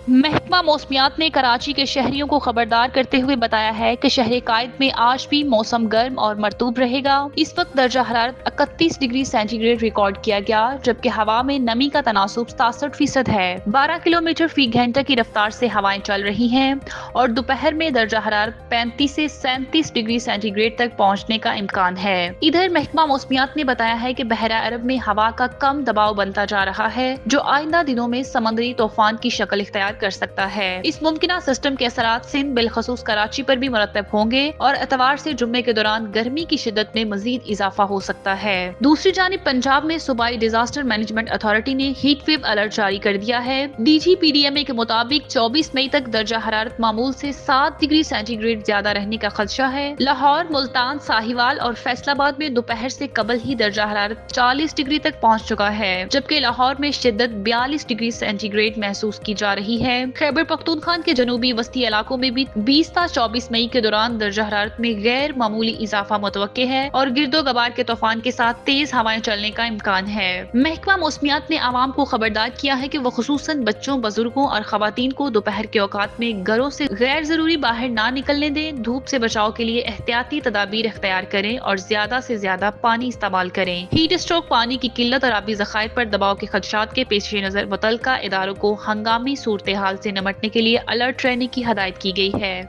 محکمہ موسمیات نے کراچی کے شہریوں کو خبردار کرتے ہوئے بتایا ہے کہ شہر قائد میں آج بھی موسم گرم اور مرطوب رہے گا۔ اس وقت درجہ حرارت 31 ڈگری سینٹی گریڈ ریکارڈ کیا گیا، جبکہ ہوا میں نمی کا تناسب 67% ہے۔ 12 کلومیٹر فی گھنٹہ کی رفتار سے ہوائیں چل رہی ہیں اور دوپہر میں درجہ حرارت 35 سے 37 ڈگری سینٹی گریڈ تک پہنچنے کا امکان ہے۔ ادھر محکمہ موسمیات نے بتایا ہے کہ بحیرہ عرب میں ہوا کا کم دباؤ بنتا جا رہا ہے، جو آئندہ دنوں میں سمندری طوفان کی شکل اختیار کر سکتا ہے۔ اس ممکنہ سسٹم کے اثرات سندھ بالخصوص کراچی پر بھی مرتب ہوں گے اور اتوار سے جمعے کے دوران گرمی کی شدت میں مزید اضافہ ہو سکتا ہے۔ دوسری جانب پنجاب میں صوبائی ڈیزاسٹر مینجمنٹ اتھارٹی نے ہیٹ ویو الرٹ جاری کر دیا ہے۔ D G P D M A کے مطابق 24 مئی تک درجہ حرارت معمول سے 7 ڈگری سینٹی گریڈ زیادہ رہنے کا خدشہ ہے۔ لاہور، ملتان، ساہیوال اور فیصل آباد میں دوپہر سے قبل ہی درجہ حرارت 40 ڈگری تک پہنچ چکا ہے، جبکہ لاہور میں شدت 42 ڈگری سینٹی گریڈ محسوس کی جا رہی ہے۔ خیبر پختونخوا کے جنوبی وسطی علاقوں میں بھی 20 تا 24 مئی کے دوران درجہ حرارت میں غیر معمولی اضافہ متوقع ہے اور گرد و غبار کے طوفان کے ساتھ تیز ہوائیں چلنے کا امکان ہے۔ محکمہ موسمیات نے عوام کو خبردار کیا ہے کہ وہ خصوصاً بچوں، بزرگوں اور خواتین کو دوپہر کے اوقات میں گھروں سے غیر ضروری باہر نہ نکلنے دیں۔ دھوپ سے بچاؤ کے لیے احتیاطی تدابیر اختیار کریں اور زیادہ سے زیادہ پانی استعمال کریں۔ ہیٹ اسٹروک، پانی کی قلت اور آبی ذخائر پر دباؤ کے خدشات کے پیش نظر متعلقہ اداروں کو ہنگامی صورتحال سے نمٹنے کے لیے الرٹ رہنے کی ہدایت کی گئی ہے۔